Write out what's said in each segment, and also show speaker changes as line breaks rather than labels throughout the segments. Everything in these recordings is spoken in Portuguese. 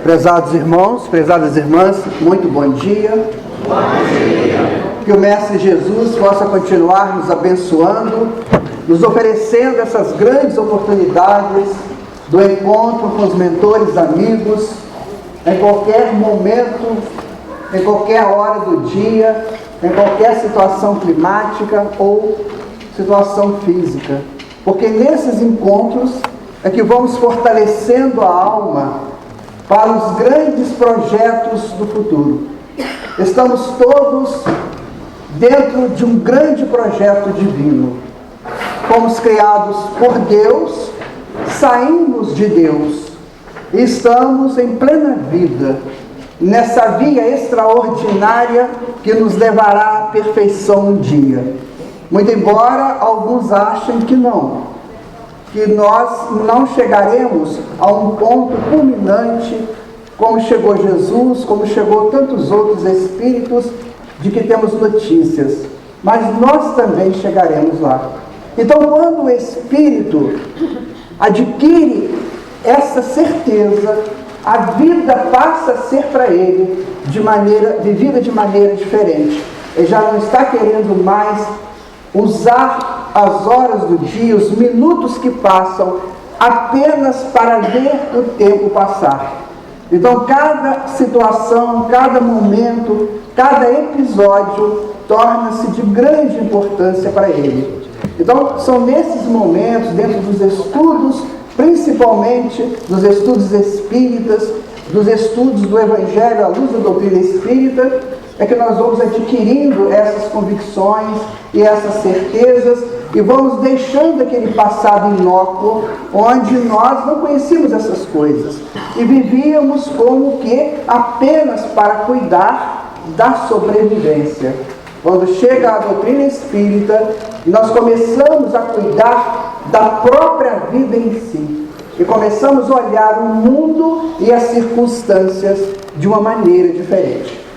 Prezados irmãos, prezadas irmãs, muito bom dia.
Bom dia.
Que o Mestre Jesus possa continuar nos abençoando, nos oferecendo essas grandes oportunidades do encontro com os mentores amigos, em qualquer momento, em qualquer hora do dia, em qualquer situação climática ou situação física. Porque nesses encontros é que vamos fortalecendo a alma para os grandes projetos do futuro. Estamos todos dentro de um grande projeto divino. Fomos criados por Deus, saímos de Deus e estamos em plena vida, nessa via extraordinária que nos levará à perfeição um dia. Muito embora alguns achem que não, que nós não chegaremos a um ponto culminante como chegou Jesus, como chegou tantos outros espíritos de que temos notícias, mas nós também chegaremos lá. Então, quando o espírito adquire essa certeza, a vida passa a ser para ele vivida de maneira diferente. Ele já não está querendo mais usar as horas do dia, os minutos que passam, apenas para ver o tempo passar. Então, cada situação, cada momento, cada episódio torna-se de grande importância para ele. Então, são nesses momentos, dentro dos estudos, principalmente dos estudos espíritas, dos estudos do Evangelho à luz da doutrina espírita, é que nós vamos adquirindo essas convicções e essas certezas e vamos deixando aquele passado inócuo onde nós não conhecíamos essas coisas e vivíamos como que apenas para cuidar da sobrevivência. Quando chega a doutrina espírita, nós começamos a cuidar da própria vida em si e começamos a olhar o mundo e as circunstâncias de uma maneira diferente.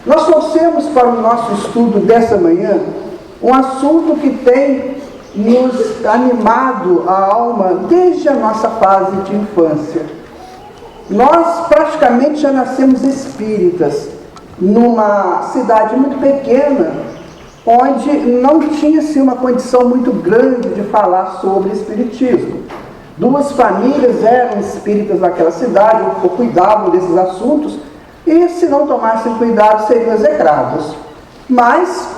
Nós trouxemos para o nosso estudo dessa manhã um assunto que tem nos animado a alma desde a nossa fase de infância. Nós praticamente já nascemos espíritas numa cidade muito pequena, onde não tinha-se uma condição muito grande de falar sobre espiritismo. 2 famílias eram espíritas naquela cidade, ou cuidavam desses assuntos, e se não tomassem cuidado seriam execrados. Mas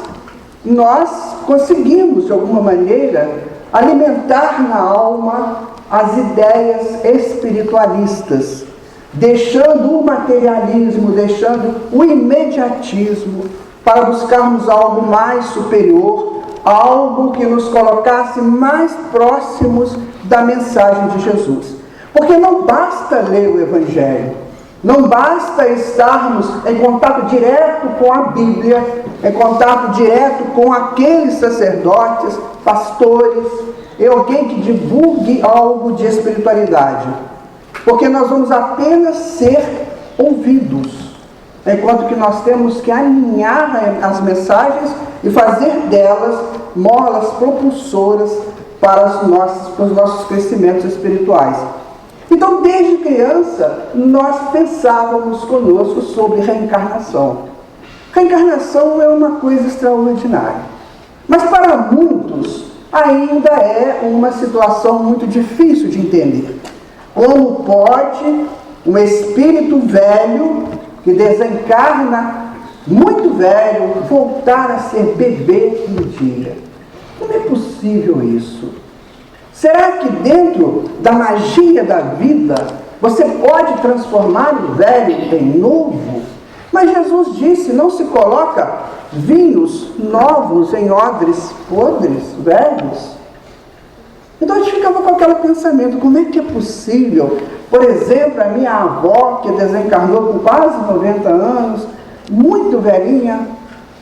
nós conseguimos, de alguma maneira, alimentar na alma as ideias espiritualistas, deixando o materialismo, deixando o imediatismo, para buscarmos algo mais superior, algo que nos colocasse mais próximos da mensagem de Jesus. Porque não basta ler o Evangelho, não basta estarmos em contato direto com a Bíblia, em contato direto com aqueles sacerdotes, pastores, e alguém que divulgue algo de espiritualidade. Porque nós vamos apenas ser ouvidos, enquanto que nós temos que alinhar as mensagens e fazer delas molas propulsoras para os nossos crescimentos espirituais. Então, desde criança, nós pensávamos conosco sobre reencarnação. Reencarnação é uma coisa extraordinária. Mas para muitos, ainda é uma situação muito difícil de entender. Como pode um espírito velho, que desencarna muito velho, voltar a ser bebê um dia? Como é possível isso? Será que dentro da magia da vida, você pode transformar o velho em novo? Mas Jesus disse, não se coloca vinhos novos em odres podres, velhos. Então a gente ficava com aquele pensamento, como é que é possível? Por exemplo, a minha avó, que desencarnou com quase 90 anos, muito velhinha,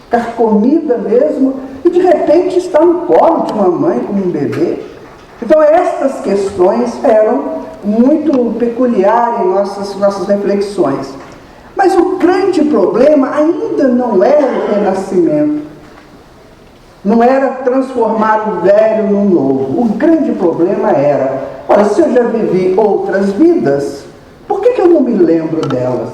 carcomida mesmo, e de repente está no colo de uma mãe como um bebê. Então estas questões eram muito peculiares em nossas reflexões. Mas o grande problema ainda não era o renascimento. Não era transformar o velho no novo. O grande problema era, olha, se eu já vivi outras vidas, por que eu eu não me lembro delas?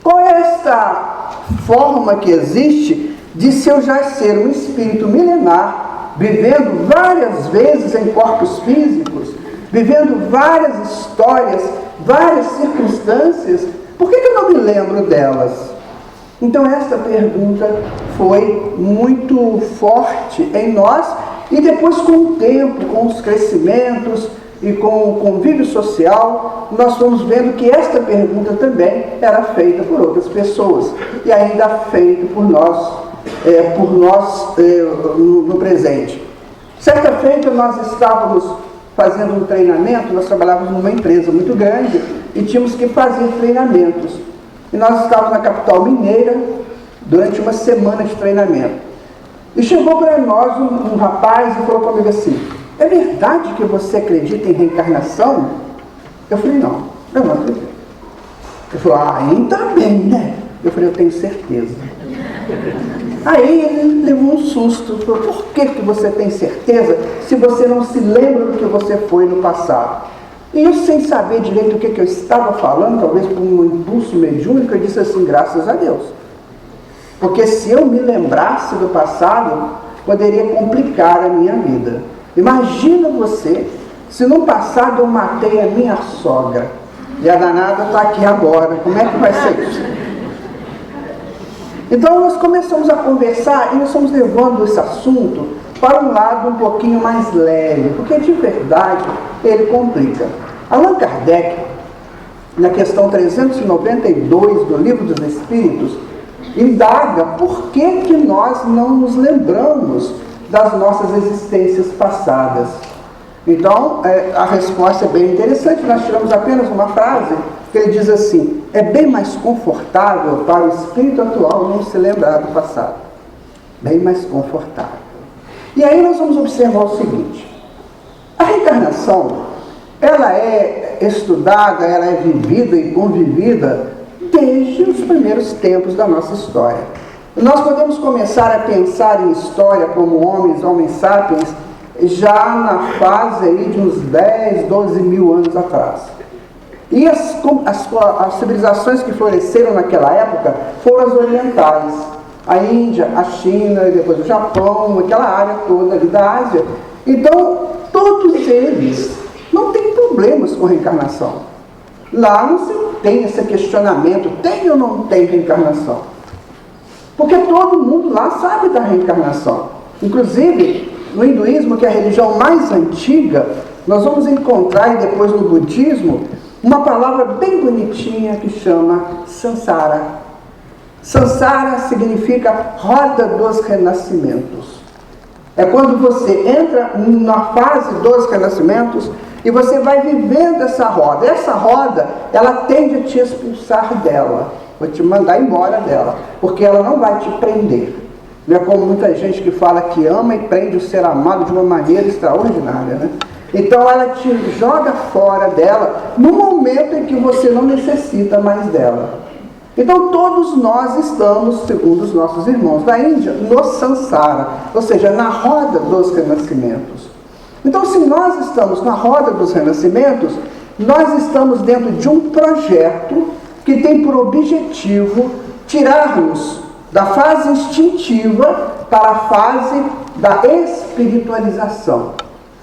Qual é esta forma que existe de se eu já ser um espírito milenar, vivendo várias vezes em corpos físicos, vivendo várias histórias, várias circunstâncias, por que eu não me lembro delas? Então esta pergunta foi muito forte em nós, e depois com o tempo, com os crescimentos e com o convívio social, nós fomos vendo que esta pergunta também era feita por outras pessoas, e ainda feita por nós no presente. Certa feita nós estávamos fazendo um treinamento, nós trabalhávamos numa empresa muito grande e tínhamos que fazer treinamentos. E nós estávamos na capital mineira durante uma semana de treinamento. E chegou para nós um rapaz e falou comigo assim: é verdade que você acredita em reencarnação? Eu falei: não, eu não acredito. Ele falou: ainda bem, né? Eu falei: eu tenho certeza. Aí ele levou um susto, falou: por que você tem certeza se você não se lembra do que você foi no passado? E eu, sem saber direito o que eu estava falando, talvez por um impulso mediúnico, eu disse assim: graças a Deus. Porque se eu me lembrasse do passado, poderia complicar a minha vida. Imagina você, se no passado eu matei a minha sogra, e a danada está aqui agora, como é que vai ser isso? Então nós começamos a conversar e nós estamos levando esse assunto para um lado um pouquinho mais leve, porque de verdade ele complica. Allan Kardec, na questão 392 do Livro dos Espíritos, indaga por que nós não nos lembramos das nossas existências passadas. Então, a resposta é bem interessante. Nós tiramos apenas uma frase que ele diz assim: é bem mais confortável para o espírito atual não se lembrar do passado. Bem mais confortável. E aí nós vamos observar o seguinte: a reencarnação, ela é estudada, ela é vivida e convivida desde os primeiros tempos da nossa história. Nós podemos começar a pensar em história como homens sapiens, já na fase aí de uns 10, 12 mil anos atrás. E as civilizações que floresceram naquela época foram as orientais. A Índia, a China, e depois o Japão, aquela área toda ali da Ásia. Então, todos eles não têm problemas com reencarnação. Lá não se tem esse questionamento: tem ou não tem reencarnação? Porque todo mundo lá sabe da reencarnação. Inclusive, no hinduísmo, que é a religião mais antiga, nós vamos encontrar, e depois no budismo, uma palavra bem bonitinha que chama Sansara. Sansara significa roda dos renascimentos. É quando você entra na fase dos renascimentos e você vai vivendo essa roda. Essa roda, ela tende a te expulsar dela, vai te mandar embora dela, porque ela não vai te prender. Não é como muita gente que fala que ama e prende o ser amado de uma maneira extraordinária, né? Então ela te joga fora dela no momento em que você não necessita mais dela. Então todos nós estamos, segundo os nossos irmãos da Índia, no Sansara, ou seja, na roda dos renascimentos. Então, se nós estamos na roda dos renascimentos, nós estamos dentro de um projeto que tem por objetivo tirar-nos da fase instintiva para a fase da espiritualização.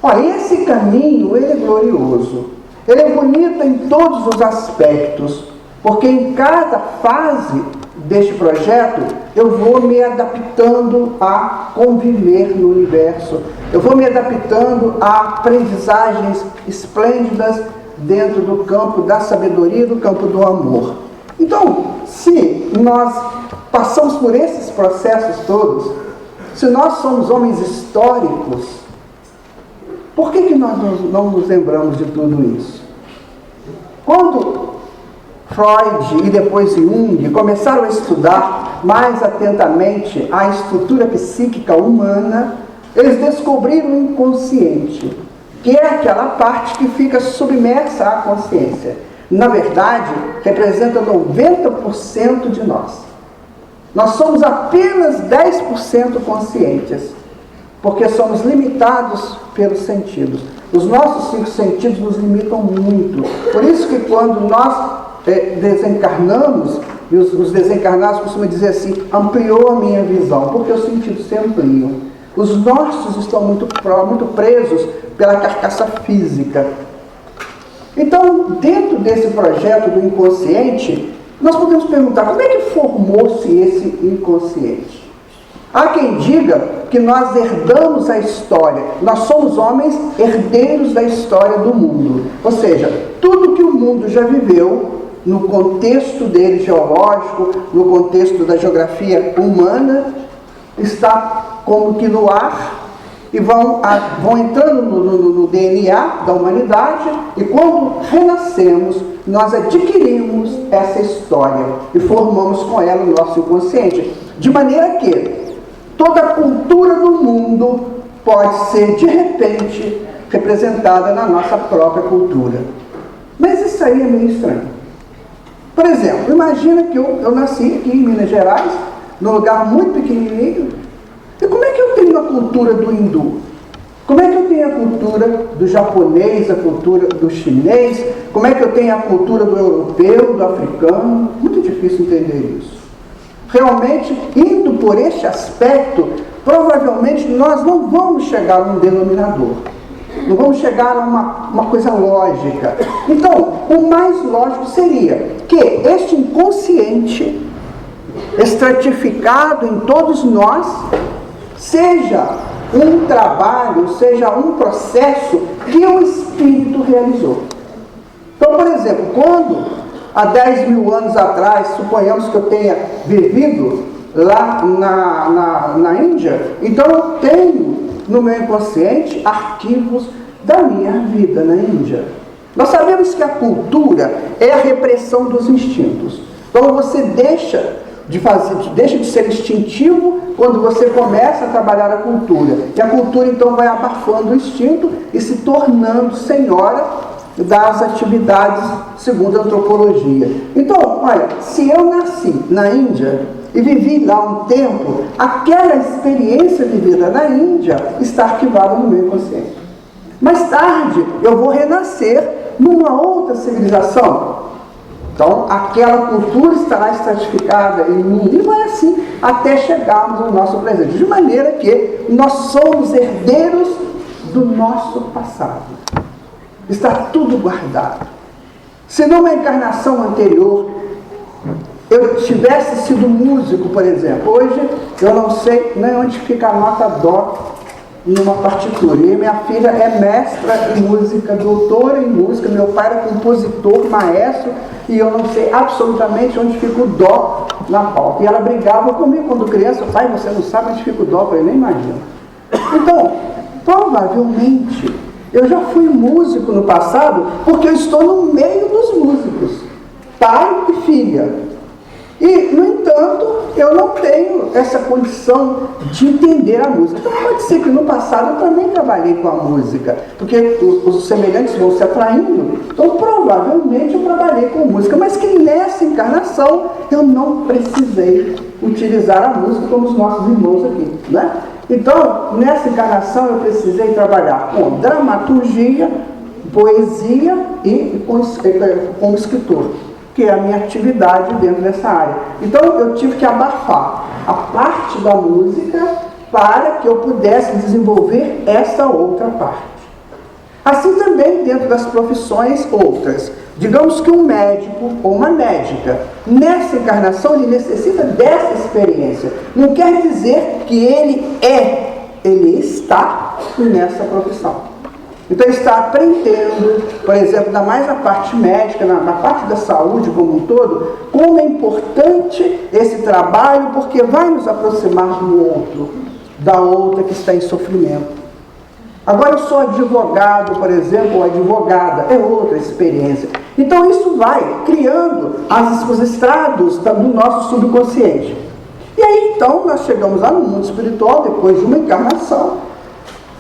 Olha, esse caminho, ele é glorioso, ele é bonito em todos os aspectos, porque em cada fase deste projeto eu vou me adaptando a conviver no universo, eu vou me adaptando a aprendizagens esplêndidas dentro do campo da sabedoria, do campo do amor. Então, se nós passamos por esses processos todos, se nós somos homens históricos, por que nós não nos lembramos de tudo isso? Quando Freud e depois Jung começaram a estudar mais atentamente a estrutura psíquica humana, eles descobriram o inconsciente, que é aquela parte que fica submersa à consciência. Na verdade, representa 90% de nós. Nós somos apenas 10% conscientes, porque somos limitados pelos sentidos. Os nossos 5 sentidos nos limitam muito. Por isso que quando nós desencarnamos, e os desencarnados costumam dizer assim, ampliou a minha visão, porque os sentidos se ampliam. Os nossos estão muito presos pela carcaça física. Então, dentro desse projeto do inconsciente, nós podemos perguntar, como é que formou-se esse inconsciente? Há quem diga que nós herdamos a história, nós somos homens herdeiros da história do mundo. Ou seja, tudo que o mundo já viveu, no contexto dele geológico, no contexto da geografia humana, está como que no ar e vão entrando no DNA da humanidade, e quando renascemos, nós adquirimos essa história e formamos com ela o nosso inconsciente. De maneira que toda a cultura do mundo pode ser, de repente, representada na nossa própria cultura. Mas isso aí é meio estranho. Por exemplo, imagina que eu nasci aqui em Minas Gerais, num lugar muito pequenininho, e como é que eu tenho a cultura do hindu? Como é que eu tenho a cultura do japonês, a cultura do chinês? Como é que eu tenho a cultura do europeu, do africano? Muito difícil entender isso. Realmente, indo por este aspecto, provavelmente nós não vamos chegar a um denominador. Não vamos chegar a uma coisa lógica. Então, o mais lógico seria que este inconsciente, estratificado em todos nós, seja um trabalho, seja um processo que o Espírito realizou. Então, por exemplo, quando há 10 mil anos atrás, suponhamos que eu tenha vivido lá na Índia, então eu tenho no meu inconsciente arquivos da minha vida na Índia. Nós sabemos que a cultura é a repressão dos instintos. Então você deixa de ser instintivo quando você começa a trabalhar a cultura. E a cultura então vai abafando o instinto e se tornando senhora das atividades segundo a antropologia. Então, olha, se eu nasci na Índia e vivi lá um tempo, aquela experiência vivida na Índia está arquivada no meu inconsciente. Mais tarde, eu vou renascer numa outra civilização. Então, aquela cultura estará estratificada em mim, e vai assim até chegarmos ao nosso presente. De maneira que nós somos herdeiros do nosso passado. Está tudo guardado. Se numa encarnação anterior eu tivesse sido músico, por exemplo, hoje eu não sei nem onde fica a nota dó numa partitura. E minha filha é mestra em música, doutora em música, meu pai era compositor, maestro, e eu não sei absolutamente onde fica o dó na pauta. E ela brigava comigo quando criança, pai, você não sabe onde fica o dó? Eu nem imagino. Então, provavelmente, eu já fui músico no passado, porque eu estou no meio dos músicos, pai e filha. E, no entanto, eu não tenho essa condição de entender a música. Então pode ser que no passado eu também trabalhei com a música, porque os semelhantes vão se atraindo. Então provavelmente eu trabalhei com música, mas que nessa encarnação eu não precisei utilizar a música como os nossos irmãos aqui, né? Então, nessa encarnação eu precisei trabalhar com dramaturgia, poesia e como escritor, que é a minha atividade dentro dessa área. Então eu tive que abafar a parte da música para que eu pudesse desenvolver essa outra parte. Assim também dentro das profissões outras. Digamos que um médico ou uma médica, nessa encarnação ele necessita dessa experiência. Não quer dizer que ele está nessa profissão. Então ele está aprendendo, por exemplo, ainda mais na parte médica, na parte da saúde como um todo, como é importante esse trabalho, porque vai nos aproximar do outro, da outra que está em sofrimento. Agora eu sou advogado, por exemplo, ou advogada, é outra experiência. Então isso vai criando os estrados do nosso subconsciente. E aí então nós chegamos lá no mundo espiritual, depois de uma encarnação,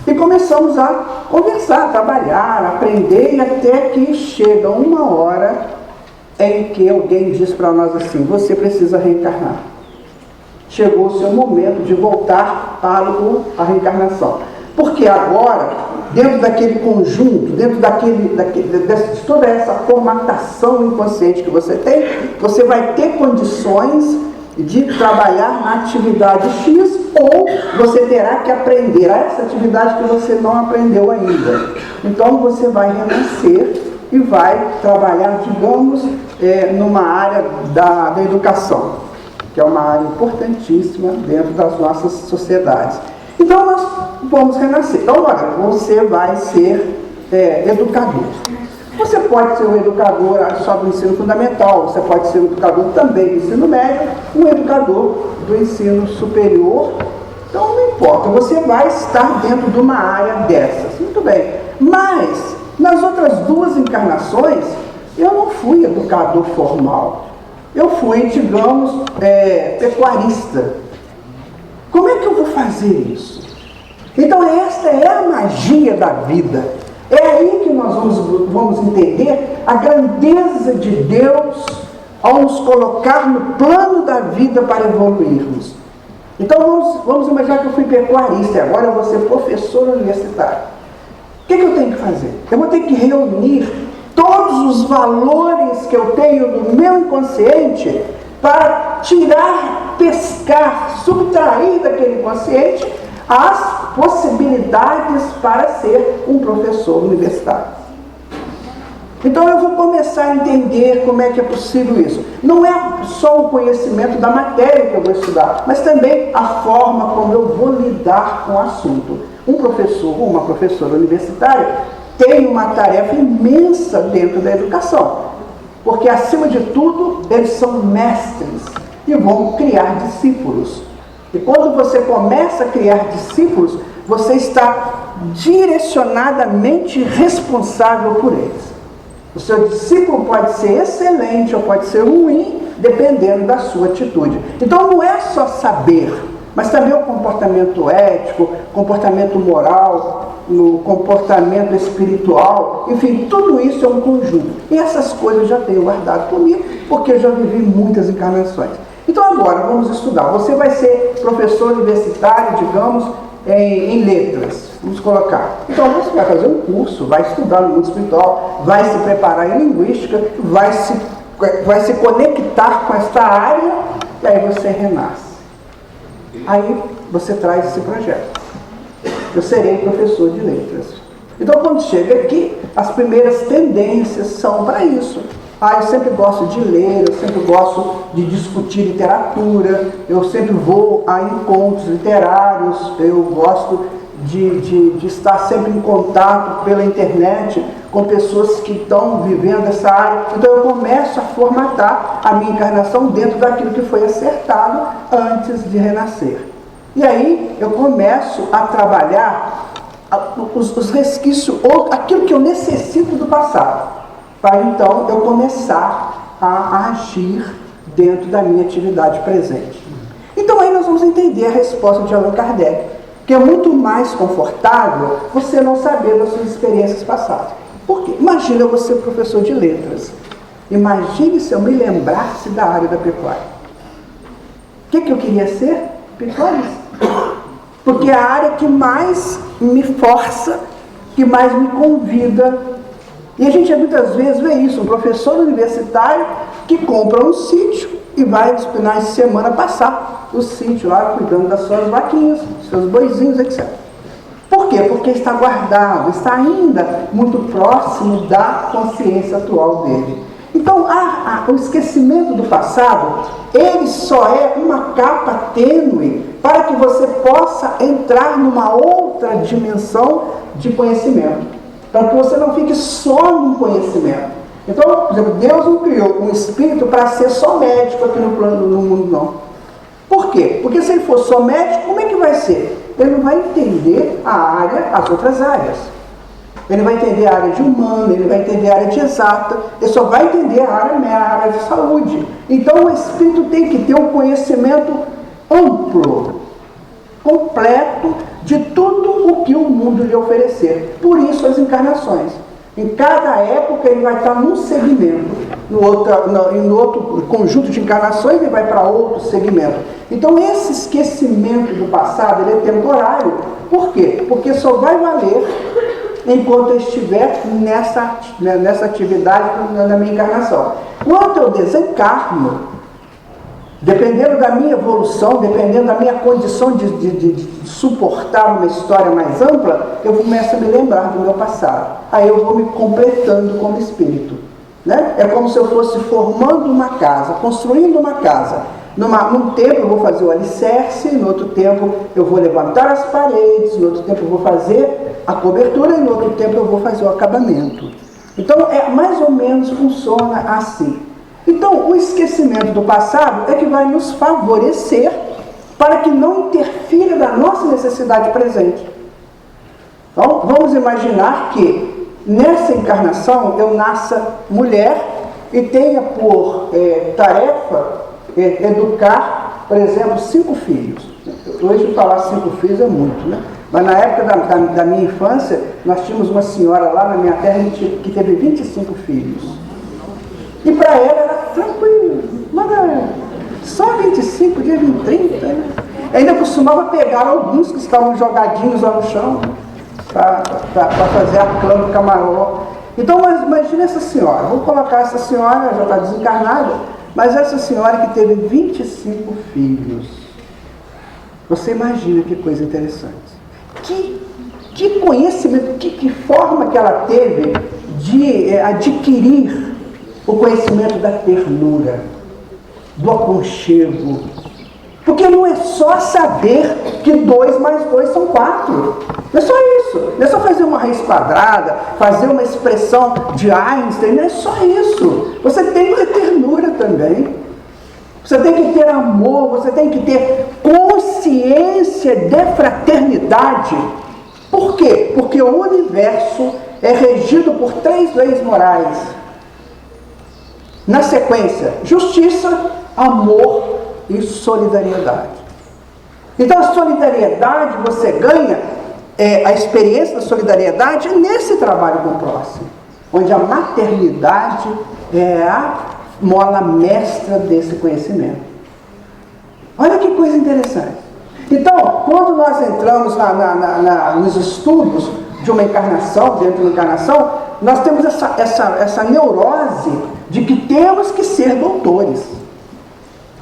e começamos a conversar, a trabalhar, a aprender, e até que chega uma hora em que alguém diz para nós assim, você precisa reencarnar. Chegou o seu momento de voltar para a reencarnação. Porque agora dentro daquele conjunto, dentro de toda essa formatação inconsciente que você tem, você vai ter condições de trabalhar na atividade X, ou você terá que aprender a essa atividade que você não aprendeu ainda. Então você vai renascer e vai trabalhar, digamos, numa área da educação, que é uma área importantíssima dentro das nossas sociedades. Então nós vamos renascer. Então agora, você vai ser educador. Você pode ser um educador só do ensino fundamental, você pode ser um educador também do ensino médio, um educador do ensino superior. Então não importa, você vai estar dentro de uma área dessas. Muito bem. Mas, nas outras duas encarnações, eu não fui educador formal. Eu fui, digamos, pecuarista. Como é que eu vou fazer isso? Então esta é a magia da vida. É aí que nós vamos entender a grandeza de Deus ao nos colocar no plano da vida para evoluirmos. Então vamos imaginar que eu fui pecuarista e agora eu vou ser professor universitário. O que eu tenho que fazer? Eu vou ter que reunir todos os valores que eu tenho no meu inconsciente para tirar, pescar, subtrair daquele inconsciente as possibilidades para ser um professor universitário. Então eu vou começar a entender como é que é possível isso. Não é só o conhecimento da matéria que eu vou estudar, mas também a forma como eu vou lidar com o assunto. Um professor ou uma professora universitária tem uma tarefa imensa dentro da educação, porque acima de tudo eles são mestres e vão criar discípulos. E quando você começa a criar discípulos, você está direcionadamente responsável por eles. O seu discípulo pode ser excelente ou pode ser ruim, dependendo da sua atitude. Então não é só saber, mas também o comportamento ético, comportamento moral, o comportamento espiritual, enfim, tudo isso é um conjunto. E essas coisas eu já tenho guardado comigo, porque eu já vivi muitas encarnações. Então agora vamos estudar. Você vai ser professor universitário, digamos, em letras, vamos colocar. Então você vai fazer um curso, vai estudar no mundo espiritual, vai se preparar em linguística, vai se conectar com esta área, e aí você renasce. Aí você traz esse projeto. Eu serei professor de letras. Então quando chega aqui, as primeiras tendências são para isso. Eu sempre gosto de ler, eu sempre gosto de discutir literatura, eu sempre vou a encontros literários, eu gosto de estar sempre em contato pela internet com pessoas que estão vivendo essa área. Então eu começo a formatar a minha encarnação dentro daquilo que foi acertado antes de renascer. E aí eu começo a trabalhar os resquícios, ou aquilo que eu necessito do passado, para então eu começar a agir dentro da minha atividade presente. Então aí nós vamos entender a resposta de Allan Kardec, que é muito mais confortável você não saber das suas experiências passadas. Por quê? Imagina eu vou ser professor de letras. Imagine se eu me lembrasse da área da pecuária. O que eu queria ser? Pecuarista. Porque é a área que mais me força, que mais me convida. E a gente muitas vezes vê isso, um professor universitário que compra um sítio e vai nos finais de semana passar o sítio lá, cuidando das suas vaquinhas, dos seus boizinhos, etc. Por quê? Porque está guardado, está ainda muito próximo da consciência atual dele. Então, o esquecimento do passado, ele só é uma capa tênue para que você possa entrar numa outra dimensão de conhecimento. Para que você não fique só no conhecimento. Então, por exemplo, Deus não criou um espírito para ser só médico aqui no mundo, não. Por quê? Porque se ele for só médico, como é que vai ser? Ele não vai entender as outras áreas. Ele vai entender a área de humano, ele vai entender a área de exata, ele só vai entender a área de saúde. Então, o espírito tem que ter um conhecimento amplo, completo, de tudo o que o mundo lhe oferecer. Por isso as encarnações. Em cada época ele vai estar num segmento, no outro conjunto de encarnações ele vai para outro segmento. Então esse esquecimento do passado ele é temporário. Por quê? Porque só vai valer enquanto eu estiver nessa atividade na minha encarnação. Quando eu desencarno, dependendo da minha evolução, dependendo da minha condição de suportar uma história mais ampla, eu começo a me lembrar do meu passado. Aí eu vou me completando como espírito. Né? É como se eu fosse formando uma casa, construindo uma casa. Num tempo eu vou fazer o alicerce, no outro tempo eu vou levantar as paredes, no outro tempo eu vou fazer a cobertura e no outro tempo eu vou fazer o acabamento. Então, mais ou menos funciona assim. Então, o esquecimento do passado é que vai nos favorecer para que não interfira na nossa necessidade presente. Então, vamos imaginar que nessa encarnação eu nasça mulher e tenha por tarefa educar, por exemplo, 5 filhos. Hoje falar 5 filhos é muito, né? Mas na época da minha infância, nós tínhamos uma senhora lá na minha terra que teve 25 filhos. E para ela era tranquilo, mas só 25, dia 30, né? Ainda costumava pegar alguns que estavam jogadinhos lá no chão para fazer a cama ficar maior. Então, imagine essa senhora, vou colocar essa senhora, já está desencarnada, mas essa senhora que teve 25 filhos. Você imagina que coisa interessante. Que conhecimento, que forma que ela teve de adquirir o conhecimento da ternura, do aconchego. Porque não é só saber que 2 mais 2 são 4. Não é só isso. Não é só fazer uma raiz quadrada, fazer uma expressão de Einstein. Não é só isso. Você tem que ter ternura também. Você tem que ter amor, você tem que ter consciência de fraternidade. Por quê? Porque o universo é regido por 3 leis morais. Na sequência, justiça, amor e solidariedade. Então a solidariedade você ganha, a experiência da solidariedade é nesse trabalho com o próximo, onde a maternidade é a mola mestra desse conhecimento. Olha que coisa interessante. Então, quando nós entramos nos estudos de uma encarnação, dentro de uma encarnação, nós temos essa neurose de que temos que ser doutores.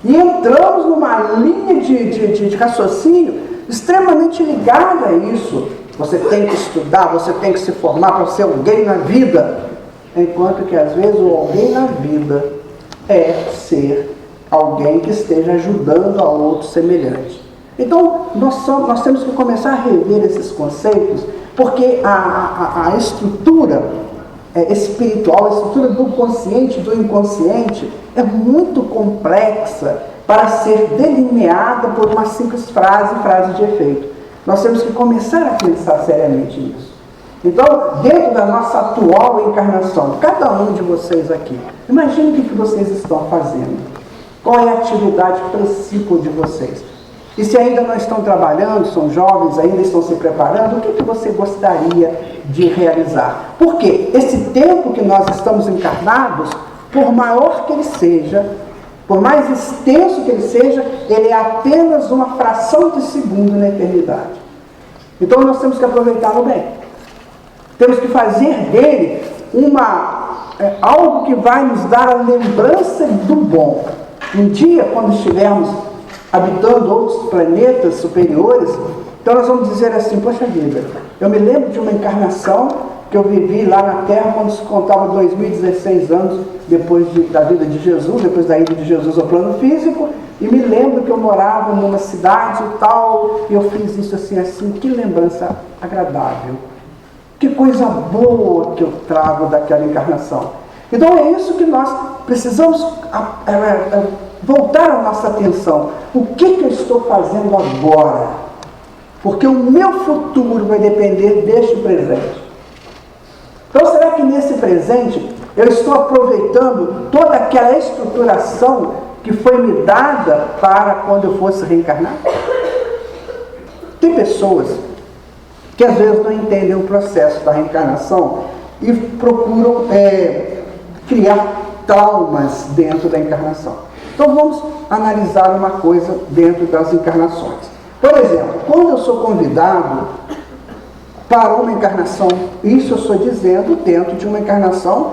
E entramos numa linha de raciocínio extremamente ligada a isso. Você tem que estudar, você tem que se formar para ser alguém na vida. Enquanto que às vezes o alguém na vida é ser alguém que esteja ajudando a outro semelhante. Então, nós temos que começar a rever esses conceitos, porque a estrutura espiritual, a estrutura do consciente e do inconsciente é muito complexa para ser delineada por uma simples frase de efeito. Nós temos que começar a pensar seriamente nisso. Então, dentro da nossa atual encarnação, cada um de vocês aqui, imagine o que vocês estão fazendo. Qual é a atividade principal de vocês? E se ainda não estão trabalhando, são jovens, ainda estão se preparando, o que você gostaria de realizar? Porque esse tempo que nós estamos encarnados, por maior que ele seja, por mais extenso que ele seja, ele é apenas uma fração de segundo na eternidade. Então nós temos que aproveitá-lo bem. Temos que fazer dele algo que vai nos dar a lembrança do bom. Um dia, quando estivermos habitando outros planetas superiores, então nós vamos dizer assim: poxa vida, eu me lembro de uma encarnação que eu vivi lá na Terra quando se contava 2016 anos depois da vida de Jesus, depois da ida de Jesus ao plano físico, e me lembro que eu morava numa cidade e tal, e eu fiz isso assim, que lembrança agradável, que coisa boa que eu trago daquela encarnação. Então é isso que nós precisamos voltar a nossa atenção. O que eu estou fazendo agora? Porque o meu futuro vai depender deste presente. Então, será que nesse presente eu estou aproveitando toda aquela estruturação que foi me dada para quando eu fosse reencarnar? Tem pessoas que às vezes não entendem o processo da reencarnação e procuram criar traumas dentro da encarnação. Então vamos analisar uma coisa dentro das encarnações. Por exemplo, quando eu sou convidado para uma encarnação. Isso eu estou dizendo dentro de uma encarnação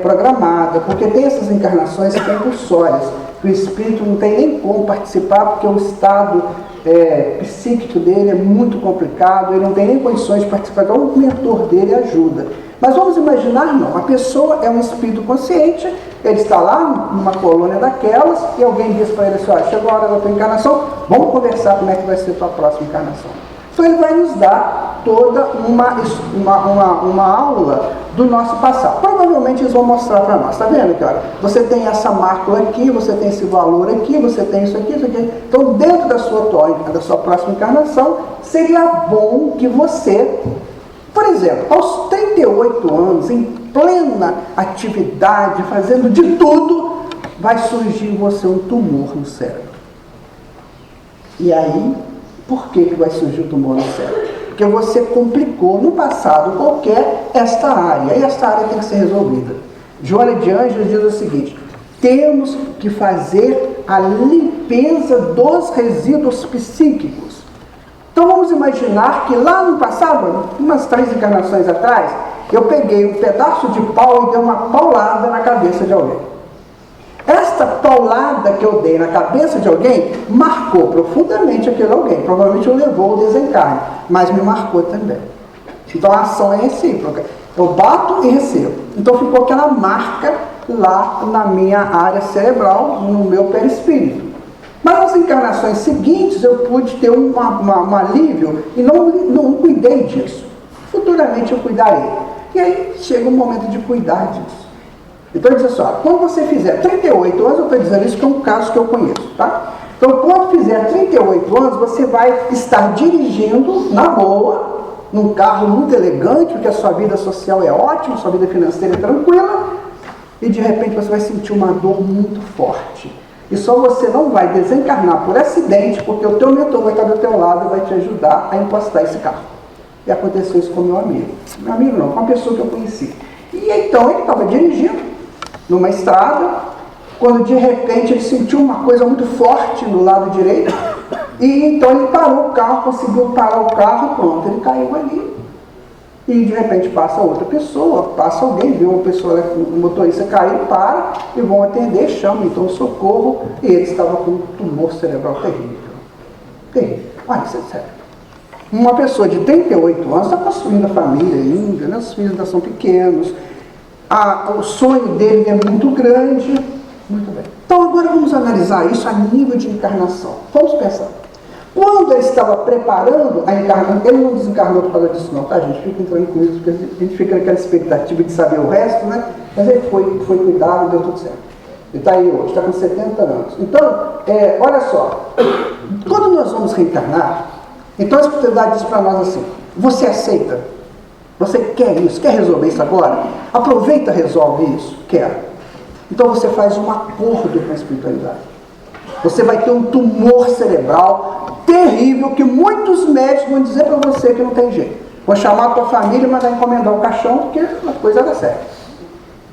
programada, porque tem essas encarnações compulsórias, que o espírito não tem nem como participar, porque o estado psíquico dele é muito complicado, ele não tem nem condições de participar, então o mentor dele ajuda. Mas vamos imaginar, não, a pessoa é um espírito consciente, ele está lá numa colônia daquelas, e alguém diz para ele assim, olha, chegou a hora da tua encarnação, vamos conversar como é que vai ser a tua próxima encarnação. Então ele vai nos dar toda uma aula do nosso passado. Provavelmente eles vão mostrar para nós, está vendo, cara? Você tem essa mácula aqui, você tem esse valor aqui, você tem isso aqui, isso aqui. Então, dentro da sua próxima encarnação, seria bom que você, por exemplo, aos 38 anos, em plena atividade, fazendo de tudo, vai surgir em você um tumor no cérebro. E aí, por que vai surgir o tumor no cérebro? Porque você complicou no passado qualquer esta área, e esta área tem que ser resolvida. Joana de Ângeles diz o seguinte: temos que fazer a limpeza dos resíduos psíquicos. Então vamos imaginar que lá no passado, umas 3 encarnações atrás, eu peguei um pedaço de pau e dei uma paulada na cabeça de alguém. Esta paulada que eu dei na cabeça de alguém marcou profundamente aquele alguém. Provavelmente o levou ao desencarne, mas me marcou também. Então a ação é recíproca. Eu bato e recebo. Então ficou aquela marca lá na minha área cerebral, no meu perispírito. Mas nas encarnações seguintes eu pude ter um alívio e não cuidei disso. Futuramente eu cuidarei. E aí chega o momento de cuidar disso. Então ele diz assim, ó, quando você fizer 38 anos, eu estou dizendo isso que é um caso que eu conheço, tá? Então quando fizer 38 anos, você vai estar dirigindo, na boa, num carro muito elegante, porque a sua vida social é ótima, sua vida financeira é tranquila, e de repente você vai sentir uma dor muito forte. E só você não vai desencarnar por acidente, porque o teu mentor vai estar do teu lado e vai te ajudar a encostar esse carro. E aconteceu isso com meu amigo. Meu amigo não, com uma pessoa que eu conheci. E então ele estava dirigindo numa estrada, quando de repente ele sentiu uma coisa muito forte no lado direito, e então ele parou o carro, conseguiu parar o carro, pronto, ele caiu ali. E de repente passa outra pessoa, passa alguém, vê uma pessoa, o motorista caiu, para, e vão atender, chamam então o socorro, e ele estava com um tumor cerebral terrível. Terrível. Olha, isso é sério. Uma pessoa de 38 anos está construindo a família ainda, né? Os filhos ainda são pequenos, o sonho dele é muito grande. Muito bem. Então agora vamos analisar isso a nível de encarnação. Vamos pensar. Quando ele estava preparando a encarnação, ele não desencarnou por causa disso não, tá gente? Fiquem tranquilos, porque a gente fica naquela expectativa de saber o resto, né? Mas ele foi cuidado, deu tudo certo. Ele está aí hoje, está com 70 anos. Então, olha só, quando nós vamos reencarnar, então a espiritualidade diz para nós assim, você aceita? Você quer isso? Quer resolver isso agora? Aproveita, resolve isso. Quer. Então você faz um acordo com a espiritualidade. Você vai ter um tumor cerebral terrível que muitos médicos vão dizer para você que não tem jeito. Vou chamar a tua família e mandar encomendar o caixão porque a coisa dá certo.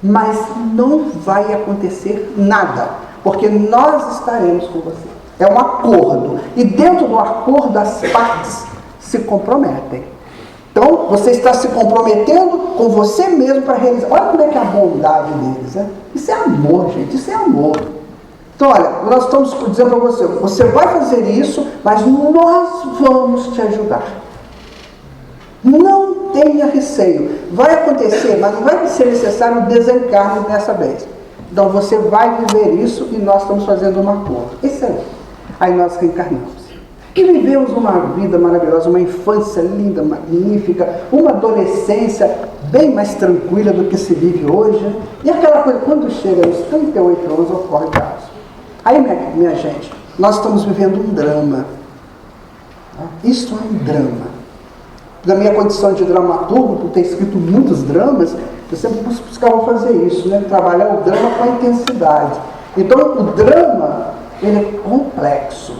Mas não vai acontecer nada, porque nós estaremos com você. É um acordo. E dentro do acordo as partes se comprometem. Então, você está se comprometendo com você mesmo para realizar. Olha como é que é a bondade deles, né? Isso é amor, gente, isso é amor. Então, olha, nós estamos dizendo para você, você vai fazer isso, mas nós vamos te ajudar. Não tenha receio. Vai acontecer, mas não vai ser necessário desencarne dessa vez. Então, você vai viver isso e nós estamos fazendo um acordo. Excelente. Aí nós reencarnamos. E vivemos uma vida maravilhosa, uma infância linda, magnífica, uma adolescência bem mais tranquila do que se vive hoje. E aquela coisa, quando chega aos 38 anos, ocorre o caso. Aí, minha gente, nós estamos vivendo um drama. Isso é um drama. Da minha condição de dramaturgo, por ter escrito muitos dramas, eu sempre buscava fazer isso, né? Trabalhar o drama com a intensidade. Então, o drama, ele é complexo.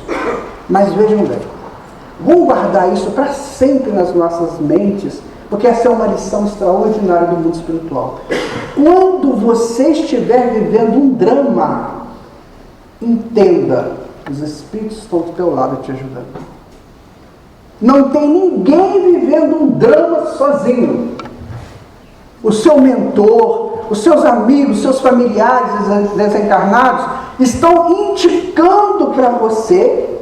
Mas vejam bem, vamos guardar isso para sempre nas nossas mentes, porque essa é uma lição extraordinária do mundo espiritual. Quando você estiver vivendo um drama, entenda, os espíritos estão do teu lado te ajudando. Não tem ninguém vivendo um drama sozinho. O seu mentor, os seus amigos, seus familiares desencarnados estão indicando para você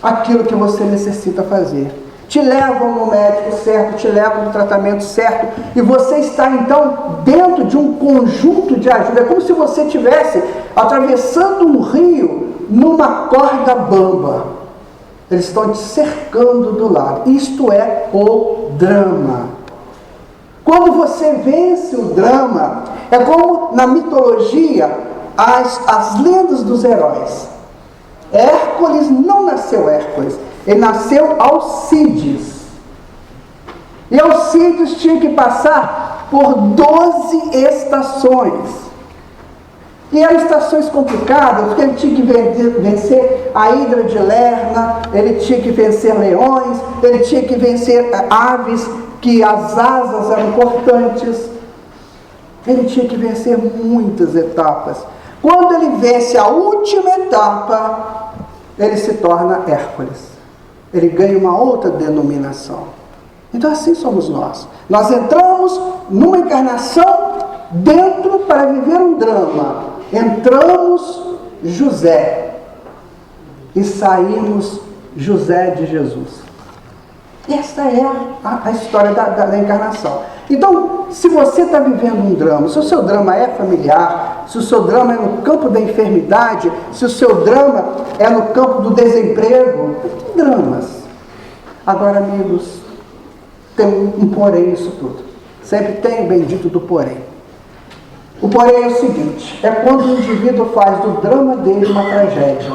aquilo que você necessita fazer. Te levam no médico certo, te levam no tratamento certo, e você está então dentro de um conjunto de ajuda. É como se você estivesse atravessando um rio numa corda bamba. Eles estão te cercando do lado. Isto é o drama. Quando você vence o drama, é como na mitologia, as lendas dos heróis. Hércules não nasceu Hércules, ele nasceu Alcides. E Alcides tinha que passar por 12 estações. E eram estações complicadas, porque ele tinha que vencer a hidra de Lerna, ele tinha que vencer leões, ele tinha que vencer aves, que as asas eram cortantes. Ele tinha que vencer muitas etapas. Quando ele vence a última etapa, ele se torna Hércules. Ele ganha uma outra denominação. Então assim somos nós. Nós entramos numa encarnação dentro para viver um drama. Entramos José e saímos José de Jesus. Essa é a história da encarnação. Então, se você está vivendo um drama, se o seu drama é familiar, se o seu drama é no campo da enfermidade, se o seu drama é no campo do desemprego, dramas. Agora, amigos, tem um porém nisso tudo. Sempre tem o bendito do porém. O porém é o seguinte: é quando o indivíduo faz do drama dele uma tragédia.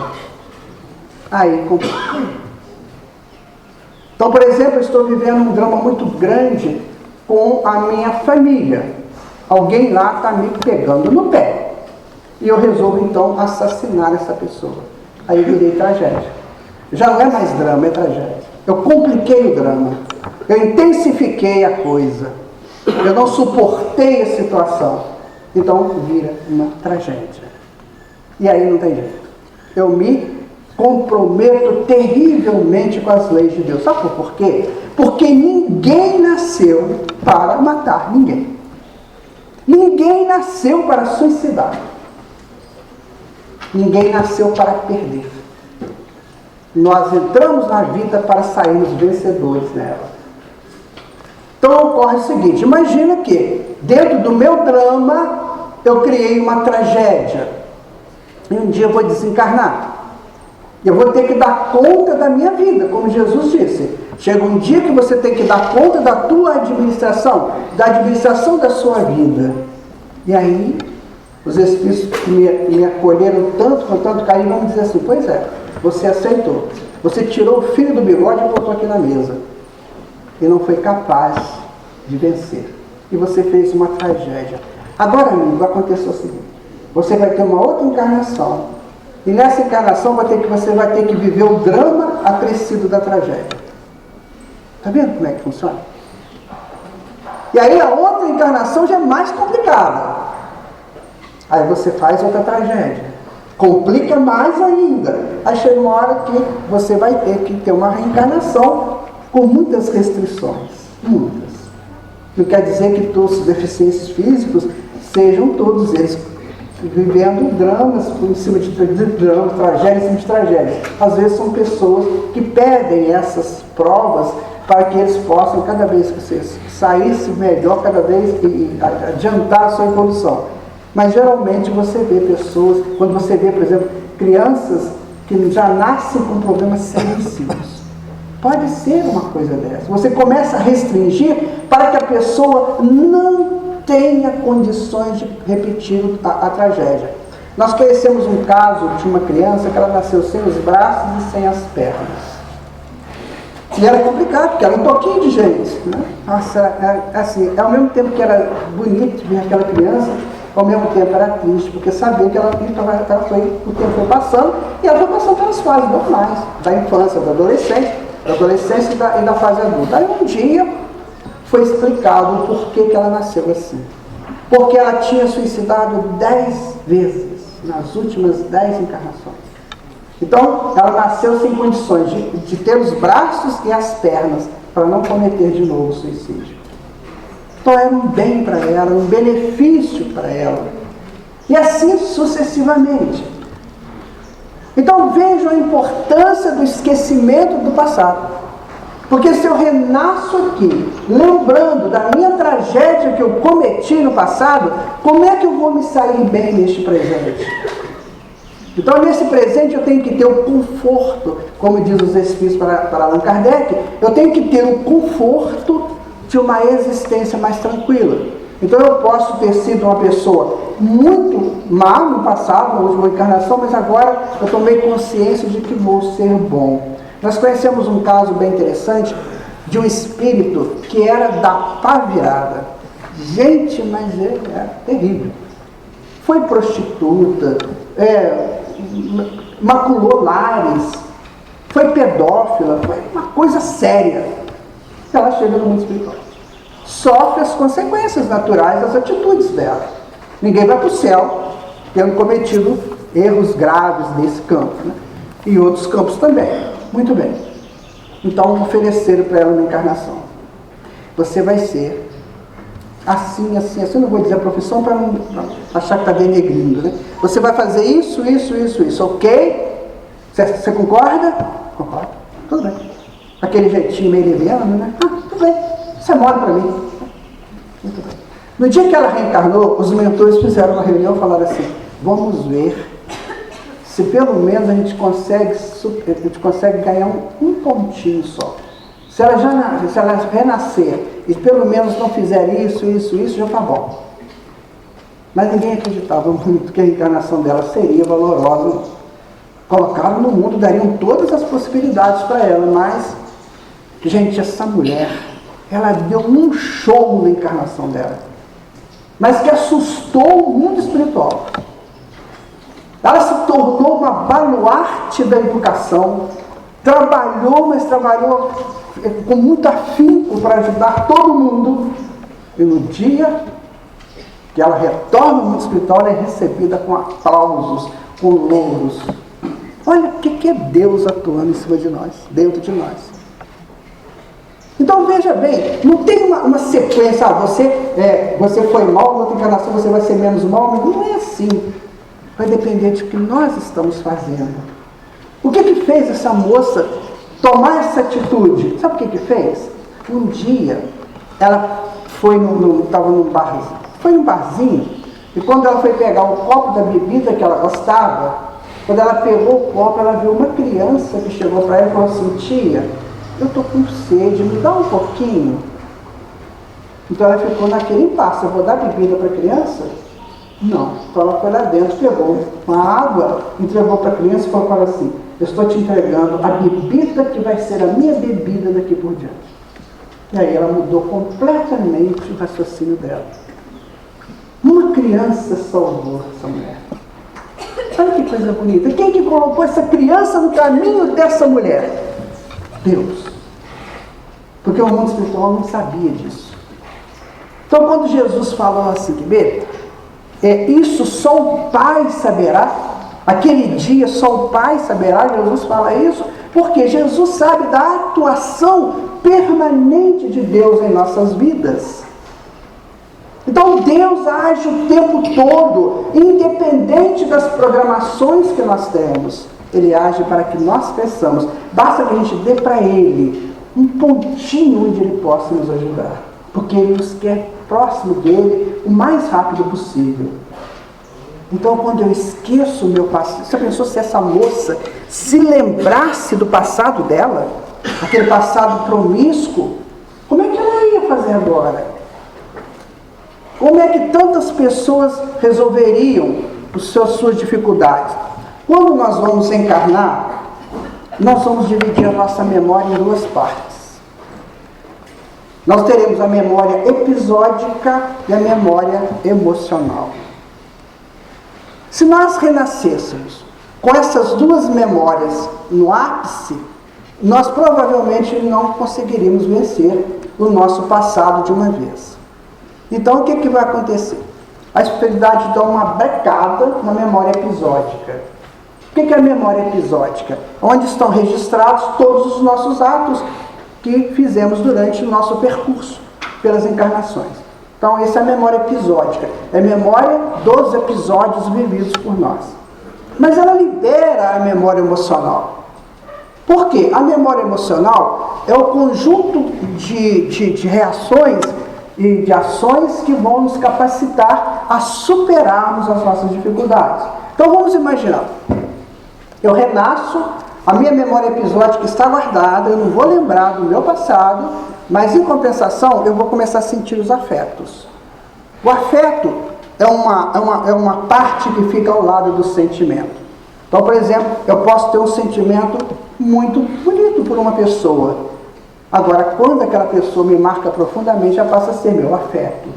Aí complica. Então, por exemplo, eu estou vivendo um drama muito grande com a minha família. Alguém lá está me pegando no pé. E eu resolvo, então, assassinar essa pessoa. Aí eu virei tragédia. Já não é mais drama, é tragédia. Eu compliquei o drama. Eu intensifiquei a coisa. Eu não suportei a situação. Então, vira uma tragédia. E aí não tem jeito. Eu me comprometo terrivelmente com as leis de Deus. Sabe por quê? Porque ninguém nasceu para matar ninguém. Ninguém nasceu para suicidar. Ninguém nasceu para perder. Nós entramos na vida para sairmos vencedores nela. Então ocorre o seguinte: imagina que dentro do meu drama eu criei uma tragédia. E um dia eu vou desencarnar. Eu vou ter que dar conta da minha vida, como Jesus disse. Chega um dia que você tem que dar conta da tua administração, da administração da sua vida. E aí, os espíritos que me acolheram tanto, com tanto carinho, vão dizer assim: pois é, você aceitou. Você tirou o fio do bigode e botou aqui na mesa. E não foi capaz de vencer. E você fez uma tragédia. Agora, amigo, aconteceu o seguinte: você vai ter uma outra encarnação. E nessa encarnação você vai ter que viver o drama acrescido da tragédia. Está vendo como é que funciona? E aí a outra encarnação já é mais complicada. Aí você faz outra tragédia. Complica mais ainda. Aí chega uma hora que você vai ter que ter uma reencarnação com muitas restrições. Muitas. Não quer dizer que todos os deficientes físicos sejam todos eles vivendo dramas em cima de dramas, tragédias em cima de tragédias. Às vezes são pessoas que pedem essas provas para que eles possam, cada vez que vocês saísse melhor, cada vez e adiantar a sua evolução. Mas geralmente você vê pessoas, quando você vê, por exemplo, crianças que já nascem com problemas seríssimos. Pode ser uma coisa dessa. Você começa a restringir para que a pessoa não tenha condições de repetir a tragédia. Nós conhecemos um caso de uma criança que ela nasceu sem os braços e sem as pernas. E era complicado, porque era um toquinho de gente, né? Nossa, assim, ao mesmo tempo que era bonito ver aquela criança, ao mesmo tempo era triste, porque sabia que o tempo foi passando, e ela foi passando pelas fases normais, da infância, da adolescência e da fase adulta. Aí um dia foi explicado o porquê que ela nasceu assim. Porque ela tinha suicidado 10 vezes, nas últimas 10 encarnações. Então, ela nasceu sem condições de ter os braços e as pernas para não cometer de novo o suicídio. Então, era um bem para ela, um benefício para ela. E assim sucessivamente. Então, vejam a importância do esquecimento do passado. Porque se eu renasço aqui, lembrando da minha tragédia que eu cometi no passado, como é que eu vou me sair bem neste presente? Então, nesse presente, eu tenho que ter o conforto, como diz os Espíritos para Allan Kardec, eu tenho que ter o conforto de uma existência mais tranquila. Então, eu posso ter sido uma pessoa muito má no passado, na última encarnação, mas agora eu tomei consciência de que vou ser bom. Nós conhecemos um caso bem interessante de um espírito que era da pá virada. Gente, mas ele era terrível. Foi prostituta, maculou lares, foi pedófila, foi uma coisa séria. Ela chega no mundo espiritual. Sofre as consequências naturais das atitudes dela. Ninguém vai para o céu tendo cometido erros graves nesse campo, né? E outros campos também. Muito bem. Então, ofereceram para ela uma encarnação. Você vai ser assim, assim, assim. Eu não vou dizer a profissão para não achar que está denegrindo, né? Você vai fazer isso, ok? Você concorda? Concordo. Tudo bem. Aquele jeitinho meio leviano, né? Tudo bem. Você mora para mim. Muito bem. No dia que ela reencarnou, os mentores fizeram uma reunião e falaram assim: vamos ver se pelo menos a gente consegue ganhar um pontinho só. Se ela renascer e pelo menos não fizer isso, já está bom. Mas ninguém acreditava muito que a reencarnação dela seria valorosa. Colocaram no mundo, dariam todas as possibilidades para ela, mas, gente, essa mulher, ela deu um show na encarnação dela, mas que assustou o mundo espiritual. Ela se tornou uma baluarte da educação, mas trabalhou com muito afinco para ajudar todo mundo. E no dia que ela retorna ao mundo espiritual, ela é recebida com aplausos, com louros. Olha o que é Deus atuando em cima de nós, dentro de nós. Então veja bem, não tem uma sequência, você foi mal, na outra encarnação você vai ser menos mal, mas não é assim. Vai depender de que nós estamos fazendo. O que fez essa moça tomar essa atitude? Sabe o que fez? Um dia, ela estava num barzinho. Foi num barzinho, e quando ela foi pegar o copo da bebida que ela gostava, quando ela pegou o copo, ela viu uma criança que chegou para ela e falou assim: tia, eu estou com sede, me dá um pouquinho. Então ela ficou naquele impasse: eu vou dar bebida para a criança? Não. Então ela foi lá dentro, pegou uma água, entregou para a criança e falou para ela assim: eu estou te entregando a bebida que vai ser a minha bebida daqui por diante. E aí ela mudou completamente o raciocínio dela. Uma criança salvou essa mulher. Olha que coisa bonita. Quem que colocou essa criança no caminho dessa mulher? Deus. Porque o mundo espiritual não sabia disso. Então quando Jesus falou assim, isso só o Pai saberá, aquele dia só o Pai saberá, Jesus fala isso, porque Jesus sabe da atuação permanente de Deus em nossas vidas. Então Deus age o tempo todo, independente das programações que nós temos. Ele age para que nós peçamos. Basta que a gente dê para Ele um pontinho onde Ele possa nos ajudar, porque Ele nos quer próximo dele o mais rápido possível. Então, quando eu esqueço o meu passado, você pensou se essa moça se lembrasse do passado dela, aquele passado promíscuo, como é que ela ia fazer agora? Como é que tantas pessoas resolveriam suas dificuldades? Quando nós vamos encarnar, nós vamos dividir a nossa memória em duas partes. Nós teremos a memória episódica e a memória emocional. Se nós renascêssemos com essas duas memórias no ápice, nós provavelmente não conseguiríamos vencer o nosso passado de uma vez. Então, o que vai acontecer? A espiritualidade dá uma brecada na memória episódica. O que é a memória episódica? Onde estão registrados todos os nossos atos que fizemos durante o nosso percurso pelas encarnações. Então, essa é a memória episódica. É a memória dos episódios vividos por nós. Mas ela lidera a memória emocional. Por quê? A memória emocional é o conjunto de reações e de ações que vão nos capacitar a superarmos as nossas dificuldades. Então, vamos imaginar. Eu renasço, a minha memória episódica está guardada, eu não vou lembrar do meu passado, mas em compensação eu vou começar a sentir os afetos. O afeto é uma parte que fica ao lado do sentimento. Então, por exemplo, eu posso ter um sentimento muito bonito por uma pessoa. Agora, quando aquela pessoa me marca profundamente, já passa a ser meu afeto.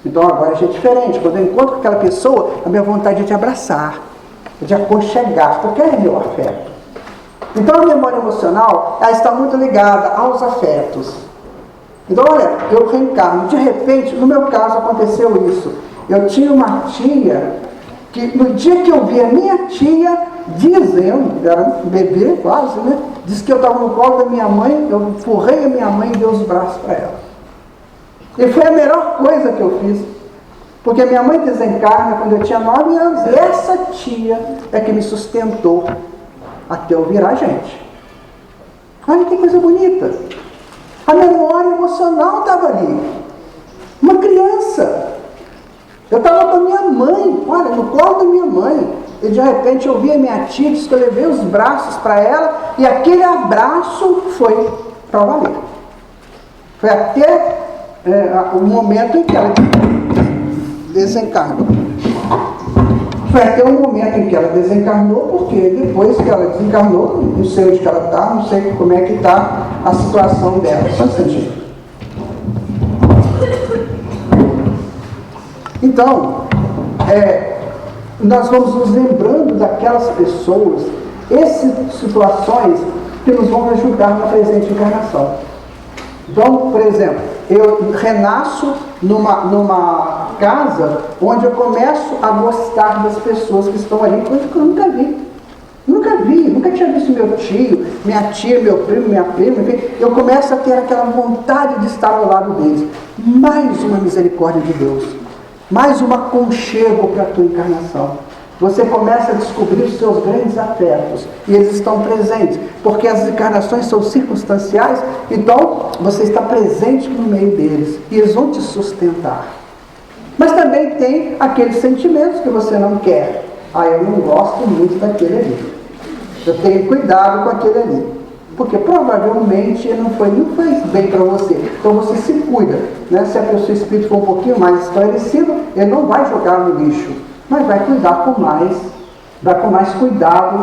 Então agora já é diferente. Quando eu encontro aquela pessoa, a minha vontade é de abraçar, de aconchegar, porque é meu afeto. Então a memória emocional, ela está muito ligada aos afetos. Então olha, eu reencarno, de repente, no meu caso aconteceu isso. Eu tinha uma tia, que no dia que eu vi a minha tia dizendo, era um bebê quase, né? Disse que eu estava no colo da minha mãe, eu empurrei a minha mãe e dei os braços para ela. E foi a melhor coisa que eu fiz. Porque minha mãe desencarna quando eu tinha 9 anos. E essa tia é que me sustentou até eu virar gente. Olha que coisa bonita. A memória emocional estava ali. Uma criança. Eu estava com a minha mãe, olha, no colo da minha mãe. E de repente eu vi a minha tia, disse que eu levei os braços para ela. E aquele abraço foi para valer. Foi até o momento em que ela desencarnou. Foi até o momento em que ela desencarnou, porque depois que ela desencarnou, não sei onde que ela está, não sei como é que está a situação dela. Só um instantinho. Então, nós vamos nos lembrando daquelas pessoas, essas situações que nos vão ajudar na presente encarnação. Então, por exemplo, eu renasço numa casa onde eu começo a gostar das pessoas que estão ali, coisa que eu nunca vi. Nunca tinha visto meu tio, minha tia, meu primo, minha prima, enfim. Eu começo a ter aquela vontade de estar ao lado deles. Mais uma misericórdia de Deus. Mais um aconchego para a tua encarnação. Você começa a descobrir os seus grandes afetos. E eles estão presentes. Porque as encarnações são circunstanciais. Então, você está presente no meio deles. E eles vão te sustentar. Mas também tem aqueles sentimentos que você não quer. Eu não gosto muito daquele ali. Eu tenho cuidado com aquele ali. Porque provavelmente ele não fez bem para você. Então você se cuida. Né? Se a pessoa espírito for um pouquinho mais esclarecido, ele não vai jogar no lixo. Mas vai cuidar com mais cuidado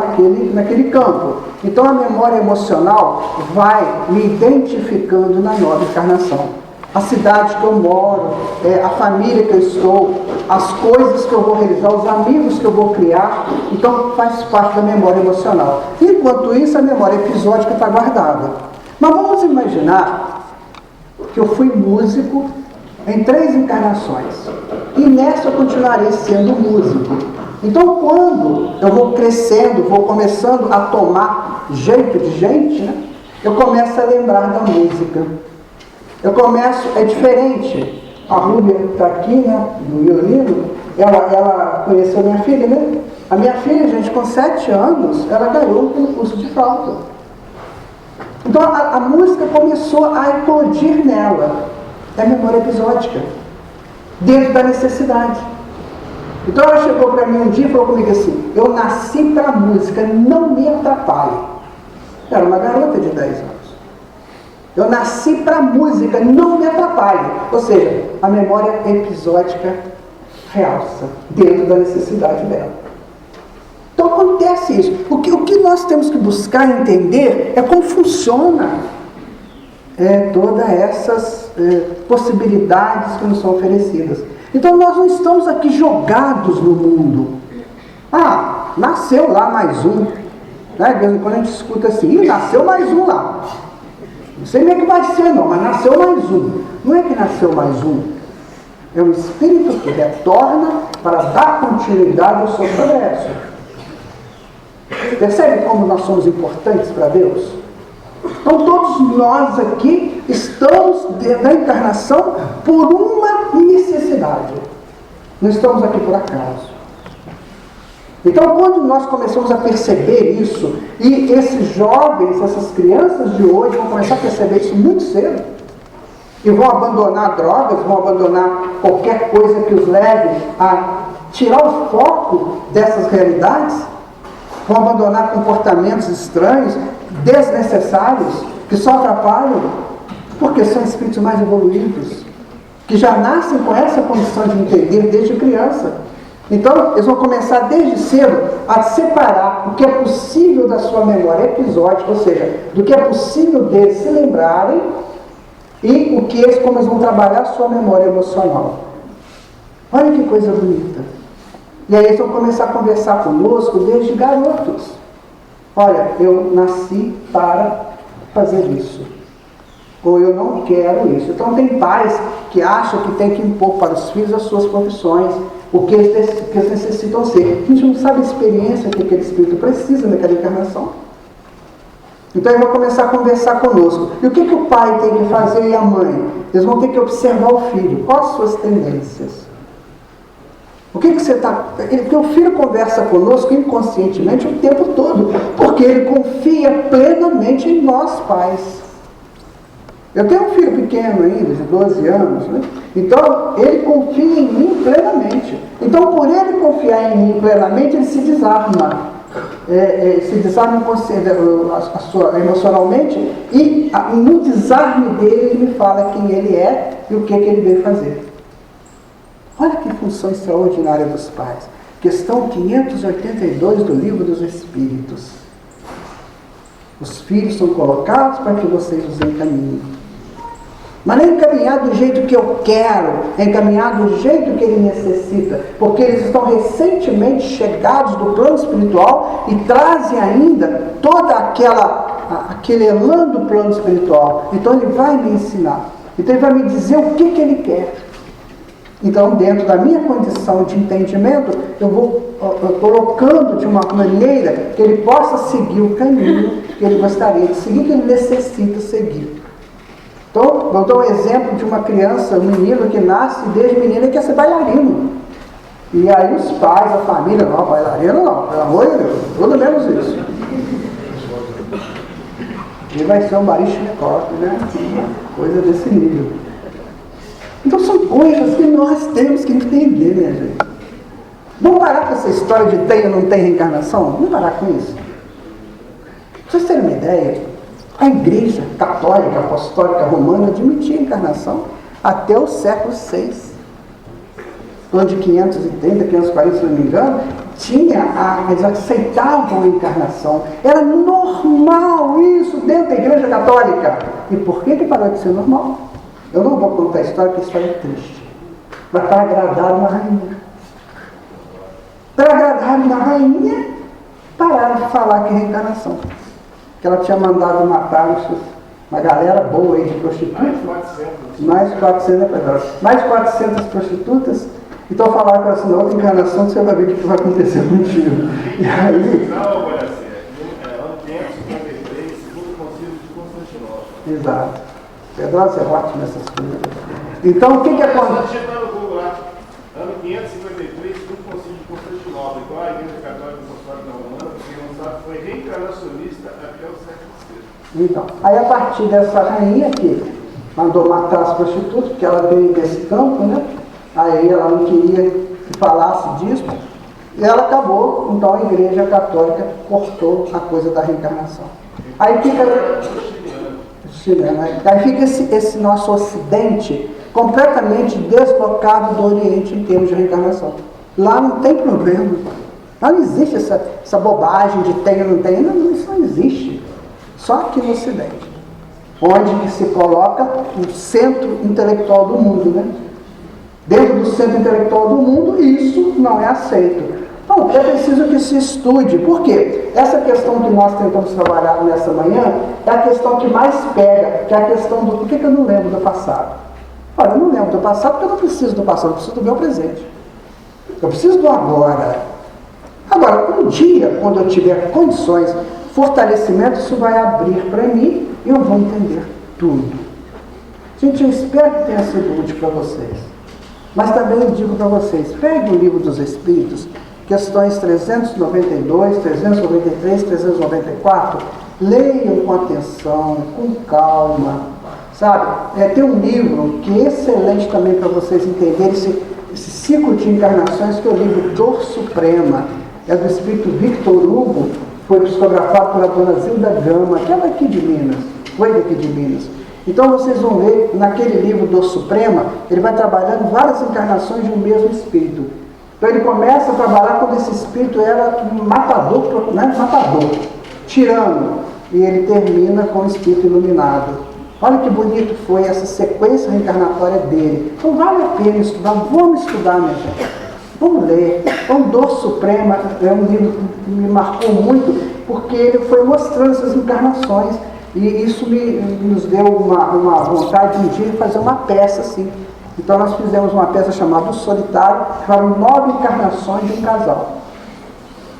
naquele campo. Então a memória emocional vai me identificando na nova encarnação. A cidade que eu moro, a família que eu estou, as coisas que eu vou realizar, os amigos que eu vou criar. Então faz parte da memória emocional. Enquanto isso, a memória episódica está guardada. Mas vamos imaginar que eu fui músico em 3 encarnações. E nessa eu continuarei sendo músico. Então quando eu vou crescendo, vou começando a tomar jeito de gente, né, eu começo a lembrar da música. É diferente. A Rúbia está aqui, né, do violino, ela conheceu minha filha, né? A minha filha, gente, com 7 anos, ela ganhou um concurso de flauta. Então a música começou a eclodir nela. É memória episódica. Dentro da necessidade. Então ela chegou para mim um dia e falou comigo assim: eu nasci para a música, não me atrapalhe. Era uma garota de 10 anos. Eu nasci para a música, não me atrapalhe. Ou seja, a memória episódica realça dentro da necessidade dela. Então acontece isso. O que nós temos que buscar entender é como funciona todas essas possibilidades que nos são oferecidas. Então nós não estamos aqui jogados no mundo. Nasceu lá mais um. Né? De vez em quando a gente escuta assim: nasceu mais um lá. Não sei nem o que vai ser não, mas nasceu mais um. Não é que nasceu mais um. É um espírito que retorna para dar continuidade ao seu progresso. Percebe como nós somos importantes para Deus? Então todos nós aqui estamos na encarnação por uma necessidade. Não estamos aqui por acaso. Então quando nós começamos a perceber isso, e esses jovens, essas crianças de hoje vão começar a perceber isso muito cedo, e vão abandonar drogas, vão abandonar qualquer coisa que os leve a tirar o foco dessas realidades, vão abandonar comportamentos estranhos, desnecessários, que só atrapalham, porque são espíritos mais evoluídos, que já nascem com essa condição de entender desde criança. Então, eles vão começar desde cedo a separar o que é possível da sua memória episódica, ou seja, do que é possível deles se lembrarem, e o que como eles vão trabalhar a sua memória emocional. Olha que coisa bonita. E aí eles vão começar a conversar conosco desde garotos. Olha, eu nasci para fazer isso. Ou eu não quero isso. Então tem pais que acham que tem que impor para os filhos as suas profissões, o que eles necessitam ser. A gente não sabe a experiência que aquele espírito precisa naquela encarnação. Então ele vai começar a conversar conosco. E o que o pai tem que fazer e a mãe? Eles vão ter que observar o filho. Quais as suas tendências? O que você está... Porque o filho conversa conosco inconscientemente o tempo todo. Porque ele confia plenamente em nós, pais. Eu tenho um filho pequeno ainda, de 12 anos, né? Então ele confia em mim plenamente. Então por ele confiar em mim plenamente, ele se desarma. Se desarma emocionalmente, e no desarme dele ele me fala quem ele é e o que ele veio fazer. Olha que função extraordinária dos pais. Questão 582 do Livro dos Espíritos. Os filhos são colocados para que vocês os encaminhem. Mas não é encaminhar do jeito que eu quero, é encaminhar do jeito que ele necessita, porque eles estão recentemente chegados do plano espiritual e trazem ainda toda aquele elan do plano espiritual. Então ele vai me ensinar, então ele vai me dizer o que ele quer. Então, dentro da minha condição de entendimento, eu vou colocando de uma maneira que ele possa seguir o caminho que ele gostaria de seguir, que ele necessita seguir. Então, vou dar um exemplo de uma criança, um menino que nasce desde menino e quer ser bailarino. E aí os pais, a família, não, bailarino não, pelo amor de Deus, tudo menos isso. Ele vai ser um Baryshnikov, né? Coisa desse nível. Então são coisas que nós temos que entender, minha gente. Vamos parar com essa história de tem ou não tem reencarnação? Vamos parar com isso. Pra vocês terem uma ideia, a Igreja Católica Apostólica Romana admitia a encarnação até o século VI. No ano de 530, 540, se não me engano, eles aceitavam a encarnação. Era normal isso dentro da Igreja Católica. E por que parou de ser normal? Eu não vou contar a história, porque a história é triste. Mas para agradar uma rainha. Para agradar uma rainha, pararam de falar que é reencarnação. Que ela tinha mandado matar uma galera boa aí de prostitutas. Mais 400 prostitutas. Então falaram para ela assim, na outra encarnação você vai ver o que vai acontecer contigo. E aí...
Não, olha assim, ano 553, segundo concílio de Constantinopla.
Exato. Pedrosa é ótimo nessas coisas. Então o que acontece?
Ano 553, segundo concílio de Constantinopla. Então a Igreja Católica Apostólica Romana, quem não sabe, foi reencarnacionista até o século VI.
Então, aí a partir dessa rainha que mandou matar as prostitutas, porque ela veio desse campo, né? Aí ela não queria que falasse disso, e ela acabou, então a Igreja Católica cortou a coisa da reencarnação. Aí fica... Aí fica esse nosso Ocidente completamente deslocado do Oriente em termos de reencarnação. Lá não tem problema. Lá não existe essa bobagem de tem ou não tem. Não, isso não existe. Só aqui no Ocidente. Onde que se coloca o centro intelectual do mundo, né? Dentro do centro intelectual do mundo, isso não é aceito. Então, é preciso que se estude. Por quê? Essa questão que nós tentamos trabalhar nessa manhã é a questão que mais pega, que é a questão do por que eu não lembro do passado. Olha, eu não lembro do passado porque eu não preciso do passado, eu preciso do meu presente. Eu preciso do agora. Agora, um dia, quando eu tiver condições, fortalecimento, isso vai abrir para mim e eu vou entender tudo. Gente, eu espero que tenha sido útil para vocês. Mas também eu digo para vocês, pegue o Livro dos Espíritos, questões 392, 393, 394, leiam com atenção, com calma, sabe? Tem um livro que é excelente também para vocês entenderem esse ciclo de encarnações, que é o livro Dor Suprema, é do espírito Victor Hugo, foi psicografado pela dona Zilda Gama, que é daqui de Minas, foi daqui de Minas. Então vocês vão ver, naquele livro Dor Suprema, ele vai trabalhando várias encarnações de um mesmo espírito. Então ele começa a trabalhar quando esse espírito era um matador, tirano, e ele termina com o espírito iluminado. Olha que bonito foi essa sequência reencarnatória dele. Então vale a pena estudar, vamos estudar, minha gente. Vamos ler. Então, Dor Suprema é um livro que me marcou muito, porque ele foi mostrando essas encarnações, e isso nos deu uma vontade de um dia de fazer uma peça assim. Então nós fizemos uma peça chamada O Solitário, que foram 9 encarnações de um casal.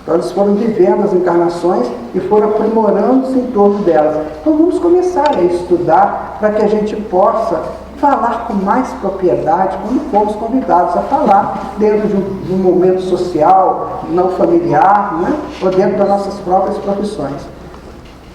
Então eles foram vivendo as encarnações e foram aprimorando-se em torno delas. Então vamos começar a estudar para que a gente possa falar com mais propriedade quando formos convidados a falar dentro de um momento social, não familiar, né? Ou dentro das nossas próprias profissões.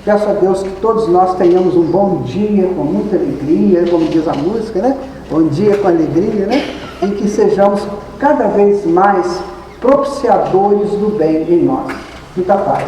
Peço a Deus que todos nós tenhamos um bom dia com muita alegria, como diz a música, né? Bom dia com alegria, né? E que sejamos cada vez mais propiciadores do bem em nós. Muita paz.